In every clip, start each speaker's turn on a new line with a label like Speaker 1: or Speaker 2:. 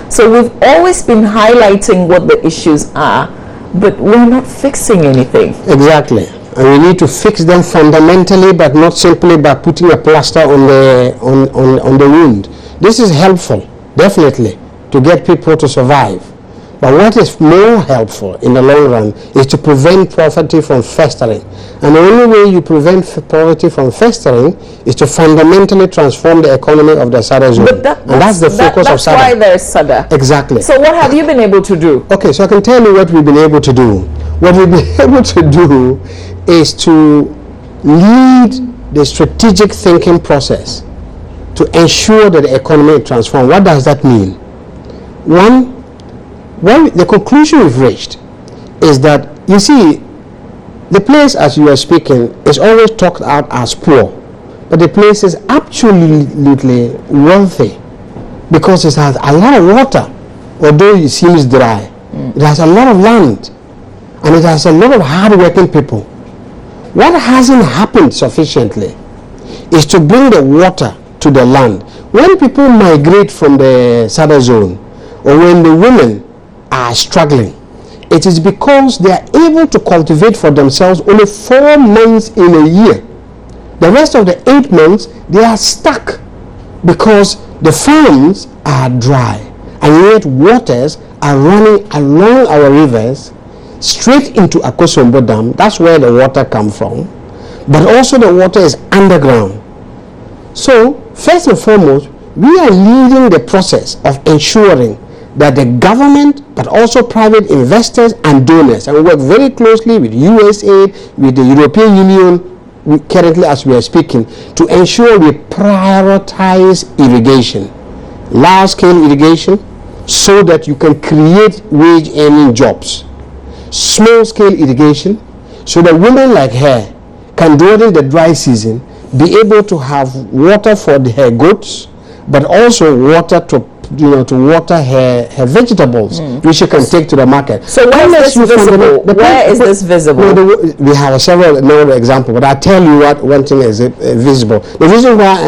Speaker 1: So we've always been highlighting what the issues are, but we're not fixing anything.
Speaker 2: Exactly. And we need to fix them fundamentally, but not simply by putting a plaster on the wound. This is helpful, definitely, to get people to survive. But what is more helpful in the long run is to prevent poverty from festering. And the only way you prevent poverty from festering is to fundamentally transform the economy of the SADA zone.
Speaker 1: But
Speaker 2: that's the focus of SADA.
Speaker 1: That's why there's SADA.
Speaker 2: Exactly.
Speaker 1: So what have you been able to do?
Speaker 2: Okay, so I can tell you what we've been able to do. What we've been able to do is to lead the strategic thinking process to ensure that the economy is transformed. What does that mean? One, well, the conclusion we've reached is that, you see, the place, as you are speaking, is always talked out as poor, but the place is absolutely wealthy because it has a lot of water, although it seems dry. It has a lot of land, and it has a lot of hard-working people. What hasn't happened sufficiently is to bring the water to the land. When people migrate from the SADA zone, or when the women are struggling, it is because they are able to cultivate for themselves only 4 months in a year. The rest of the 8 months, they are stuck because the farms are dry, and yet waters are running along our rivers straight into Akosombo Dam. That's where the water comes from, but also the water is underground. So first and foremost, we are leading the process of ensuring that the government, but also private investors and donors, and we work very closely with USAID, with the European Union, currently as we are speaking, to ensure we prioritize irrigation, large-scale irrigation, so that you can create wage-earning jobs. Small-scale irrigation, so that women like her can, during the dry season, be able to have water for her goats, but also water to water her vegetables, which she can take to the market.
Speaker 1: So where is this visible? Where is this visible?
Speaker 2: We have several examples, but I'll tell you what one thing is visible. The reason why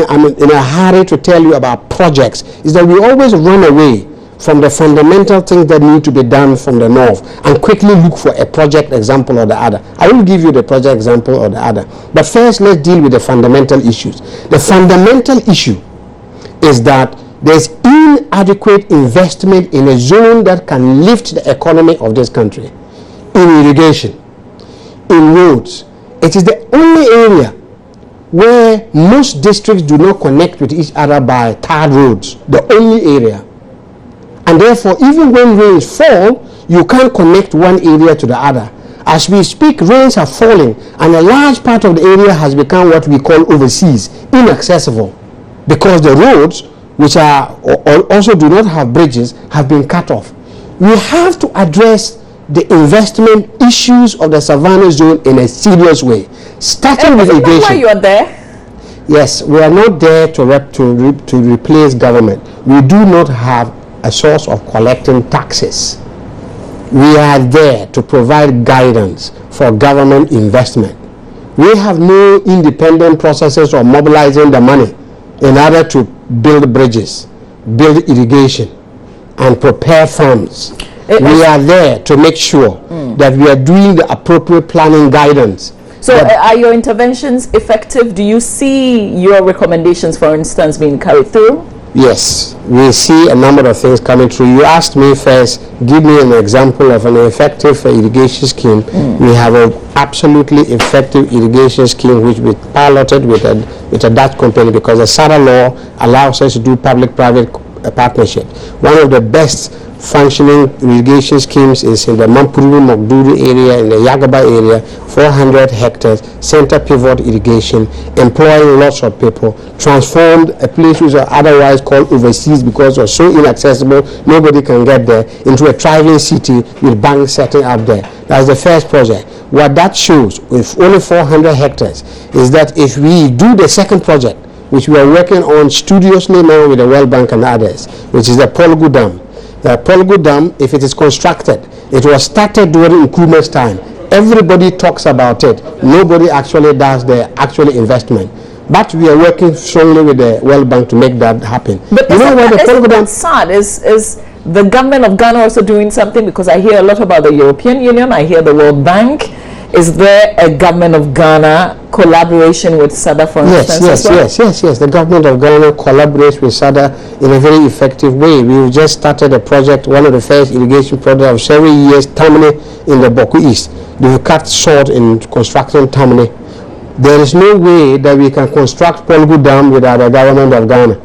Speaker 2: I'm in a hurry to tell you about projects is that we always run away from the fundamental things that need to be done from the north and quickly look for a project example or the other. I will give you the project example or the other. But first, let's deal with the fundamental issues. The fundamental issue is that there's inadequate investment in a zone that can lift the economy of this country. In irrigation, in roads. It is the only area where most districts do not connect with each other by tarred roads. The only area. And therefore, even when rains fall, you can't connect one area to the other. As we speak, rains are falling, and a large part of the area has become what we call overseas, inaccessible, because the roads, which are also do not have bridges, have been cut off. We have to address the investment issues of the Savanna zone in a serious way, starting with irrigation.
Speaker 1: Why you are there?
Speaker 2: Yes, we are not there to replace government. We do not have a source of collecting taxes. We are there to provide guidance for government investment. We have no independent processes of mobilizing the money in order to build bridges, build irrigation, and prepare farms. We are there to make sure that we are doing the appropriate planning guidance.
Speaker 1: So are your interventions effective? Do you see your recommendations, for instance, being carried through?
Speaker 2: Yes, we see a number of things coming through. You asked me first, give me an example of an effective irrigation scheme. We have an absolutely effective irrigation scheme which we piloted with a Dutch company, because the SADA law allows us to do public-private partnership. One of the best functioning irrigation schemes is in the Mampuru Mogduru area, in the Yagaba area, 400 hectares, center pivot irrigation, employing lots of people, transformed a place which was otherwise called overseas because it was so inaccessible, nobody can get there, into a thriving city with banks setting up there. That's the first project. What that shows, with only 400 hectares, is that if we do the second project, which we are working on studiously now with the World Bank and others, which is the Polgu Dam. The Polgu Dam, if it is constructed, it was started during Nkrumah's time. Everybody talks about it. Nobody actually does the actual investment. But we are working strongly with the World Bank to make that happen.
Speaker 1: But
Speaker 2: you know what the program?
Speaker 1: SAD is the government of Ghana also doing something? Because I hear a lot about the European Union, I hear the World Bank. Is there a government of Ghana collaboration with SADA, for instance?
Speaker 2: Yes. The government of Ghana collaborates with SADA in a very effective way. We've just started a project, one of the first irrigation projects of several years, Tamale in the Boku East. They've cut short in constructing Tamale. There is no way that we can construct Polgu Dam without the government of Ghana.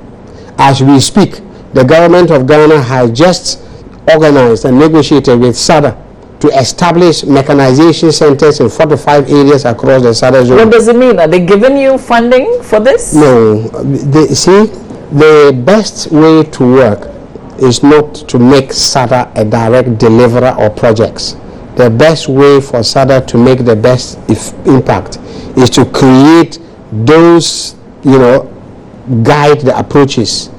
Speaker 2: As we speak, the government of Ghana has just organized and negotiated with SADA to establish mechanization centers in 45 areas across the SADA zone.
Speaker 1: What does it mean? Are they giving you funding for this?
Speaker 2: No. The best way to work is not to make SADA a direct deliverer of projects. The best way for SADA to make the best impact is to create those, guide the approaches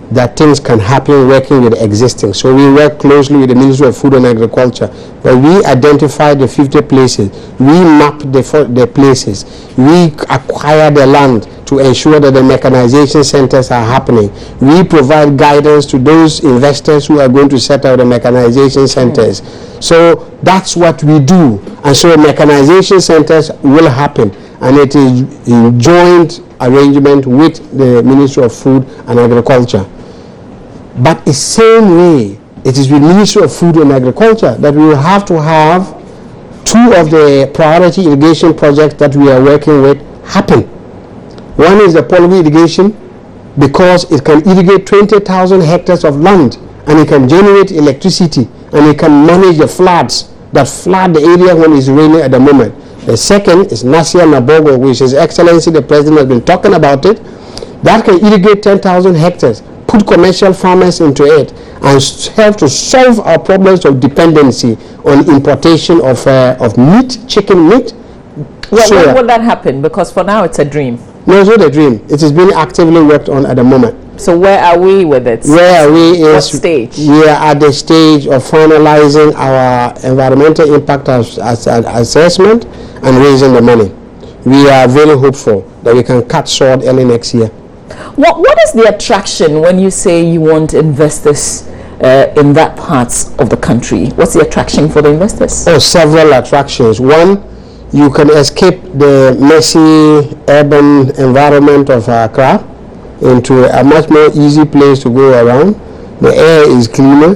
Speaker 2: that things can happen working with existing. So we work closely with the Ministry of Food and Agriculture, where we identify the 50 places, we map the places, we acquire the land to ensure that the mechanization centers are happening. We provide guidance to those investors who are going to set up the mechanization centers. So that's what we do. And so mechanization centers will happen, and it is in joint arrangement with the Ministry of Food and Agriculture. But the same way, it is with Ministry of Food and Agriculture that we will have to have two of the priority irrigation projects that we are working with happen. One is the Polgu irrigation, because it can irrigate 20,000 hectares of land, and it can generate electricity, and it can manage the floods that flood the area when it's raining at the moment. The second is Nasia Nabogo, which His Excellency the President has been talking about it. That can irrigate 10,000 hectares, put commercial farmers into it, and help to solve our problems of dependency on importation of meat, chicken meat.
Speaker 1: Well, when will that happen? Because for now it's a dream.
Speaker 2: No, it's not a dream. It is being actively worked on at the moment.
Speaker 1: So where are we with it?
Speaker 2: Where are we?
Speaker 1: What stage?
Speaker 2: We are at the stage of finalizing our environmental impact assessment and raising the money. We are very hopeful that we can cut short early next year.
Speaker 1: What is the attraction when you say you want investors in that parts of the country? What's the attraction for the investors?
Speaker 2: Oh, several attractions. One, you can escape the messy urban environment of Accra into a much more easy place to go around. The air is cleaner.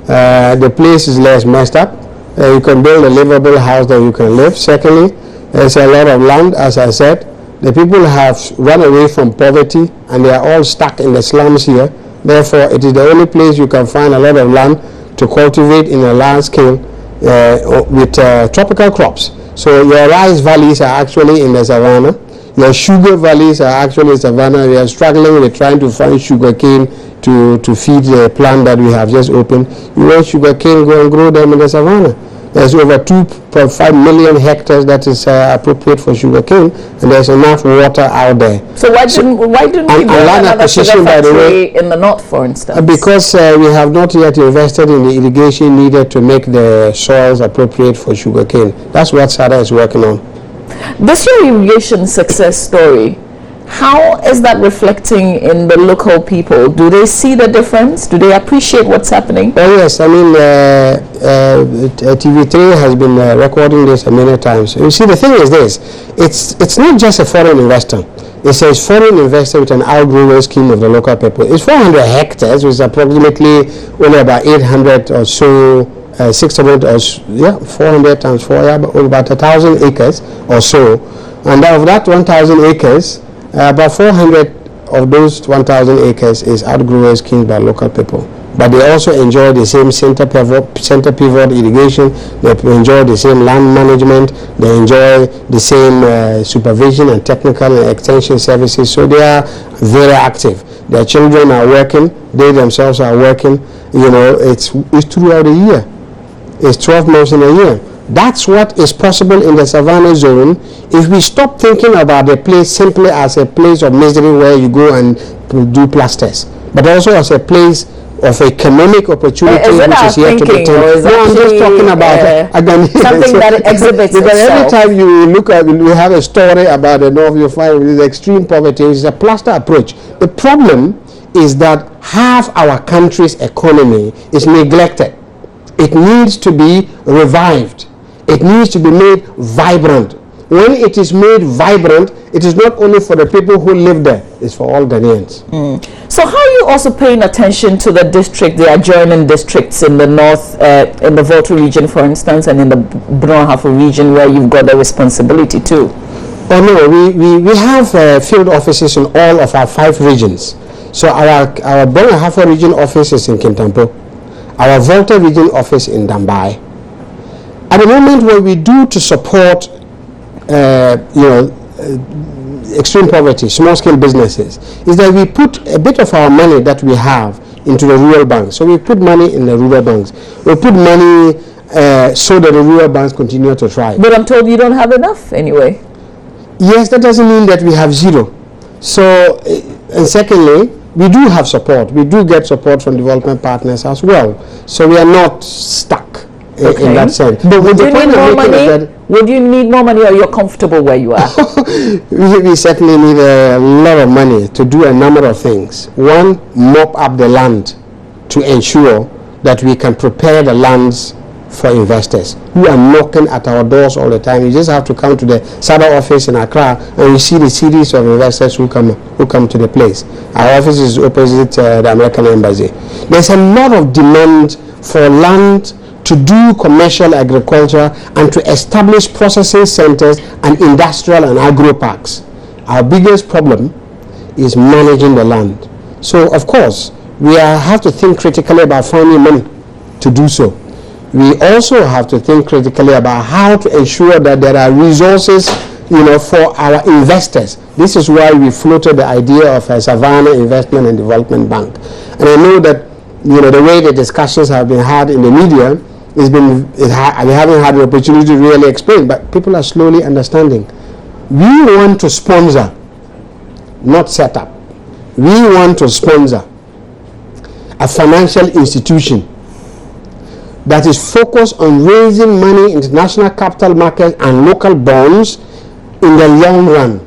Speaker 2: The place is less messed up. You can build a livable house that you can live. Secondly, there's a lot of land, as I said. The people have run away from poverty, and they are all stuck in the slums here. Therefore, it is the only place you can find a lot of land to cultivate in a large scale with tropical crops. So your rice valleys are actually in the Savanna. Your sugar valleys are actually in Savanna. We are struggling with trying to find sugar cane to feed the plant that we have just opened. You want sugar cane, go and grow them in the Savanna. There's over 2.5 million hectares that is appropriate for sugar cane, and there's enough water out there.
Speaker 1: So why didn't we build another sugar factory in the north, for instance?
Speaker 2: Because we have not yet invested in the irrigation needed to make the soils appropriate for sugar cane. That's what SADA is working on.
Speaker 1: This irrigation success story, how is that reflecting in the local people? Do they see the difference? Do they appreciate what's happening?
Speaker 2: Oh yes, I mean TV3 has been recording this many times. You see, the thing is this, it's not just a foreign investor. It's a foreign investor with an outgrower scheme of the local people. It's 400 hectares, which is approximately only about 800 or so 600 or 400 times 4, about 1,000 acres or so. And of that 1,000 acres, about 400 of those 1,000 acres is outgrowers schemes by local people. But they also enjoy the same center pivot irrigation. They enjoy the same land management. They enjoy the same supervision and technical and extension services. So they are very active. Their children are working. They themselves are working. You know, it's throughout the year. It's 12 months in a year. That's what is possible in the Savanna zone if we stop thinking about the place simply as a place of misery where you go and do plasters, but also as a place of economic opportunity which is yet to be taken. No, I'm just talking about
Speaker 1: something that exhibits
Speaker 2: because
Speaker 1: itself.
Speaker 2: every time you look at, you have a story about the North, you find with extreme poverty. It's a plaster approach. The problem is that half our country's economy is neglected. It needs to be revived. It needs to be made vibrant. When it is made vibrant, it is not only for the people who live there, it's for all Ghanaians.
Speaker 1: So how are you also paying attention to the adjoining districts in the north, in the Volta region, for instance, and in the Brong-Ahafo region, where you've got the responsibility too?
Speaker 2: Oh no, we have field offices in all of our 5 regions. So our Brong-Ahafo region office is in Kintampo, our Volta region office in Dambai. At the moment, what we do to support extreme poverty, small-scale businesses, is that we put a bit of our money that we have into the rural banks. So we put money in the rural banks. We put money so that the rural banks continue to thrive.
Speaker 1: But I'm told you don't have enough anyway.
Speaker 2: Yes, that doesn't mean that we have zero. So, and secondly, we do have support. We do get support from development partners as well. So we are not stuck in that sense.
Speaker 1: But would you need more money? Would you need more money, or you're comfortable where you are?
Speaker 2: We certainly need a lot of money to do a number of things. One, mop up the land to ensure that we can prepare the lands for investors who are knocking at our doors all the time. You just have to come to the SADA office in Accra and you see the series of investors who come to the place. Our office is opposite the American Embassy. There's a lot of demand for land to do commercial agriculture and to establish processing centers and industrial and agro parks. Our biggest problem is managing the land. So of course, we have to think critically about finding money to do so. We also have to think critically about how to ensure that there are resources, for our investors. This is why we floated the idea of a Savanna Investment and Development Bank. And I know that, the way the discussions have been had in the media, I haven't had the opportunity to really explain, but people are slowly understanding. We want to sponsor, not set up. We want to sponsor a financial institution that is focused on raising money in international capital markets and local bonds in the long run,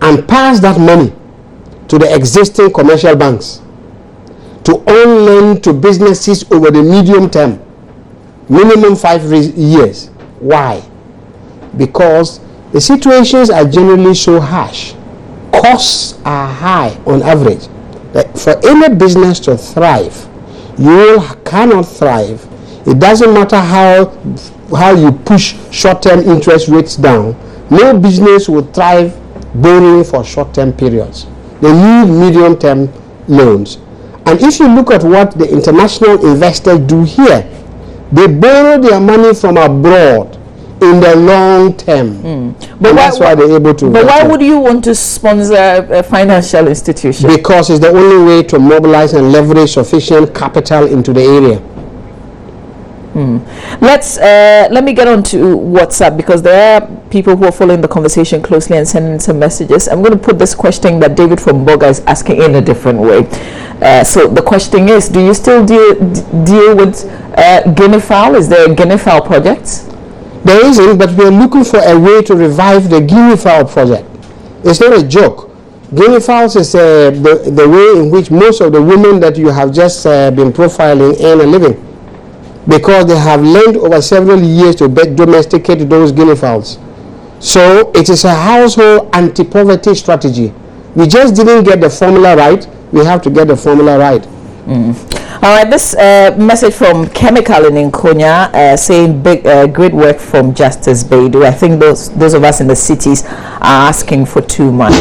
Speaker 2: and pass that money to the existing commercial banks to own lend to businesses over the medium term, minimum 5 years. Why? Because the situations are generally so harsh. Costs are high on average. That for any business to thrive, you cannot thrive. It doesn't matter how you push short-term interest rates down. No business will thrive borrowing for short-term periods. They need medium-term loans. And if you look at what the international investors do here, they borrow their money from abroad in the long term. But that's why they're able to.
Speaker 1: But why would you want to sponsor a financial institution?
Speaker 2: Because it's the only way to mobilize and leverage sufficient capital into the area.
Speaker 1: Let me get on to WhatsApp, because there are people who are following the conversation closely and sending some messages. I'm going to put this question that David from Boga is asking in a different way. So the question is, do you still deal with guinea fowl? Is there a guinea fowl project?
Speaker 2: There isn't, but we are looking for a way to revive the guinea fowl project. It's not a joke. Guinea fowls is the way in which most of the women that you have just been profiling earn a living, because they have learned over several years to domesticate those guinea fowls. So it is a household anti-poverty strategy. We just didn't get the formula right. We have to get the formula right.
Speaker 1: All right, this message from Chemical in Nkonya saying great work from Justice Baidu. I think those of us in the cities are asking for too much.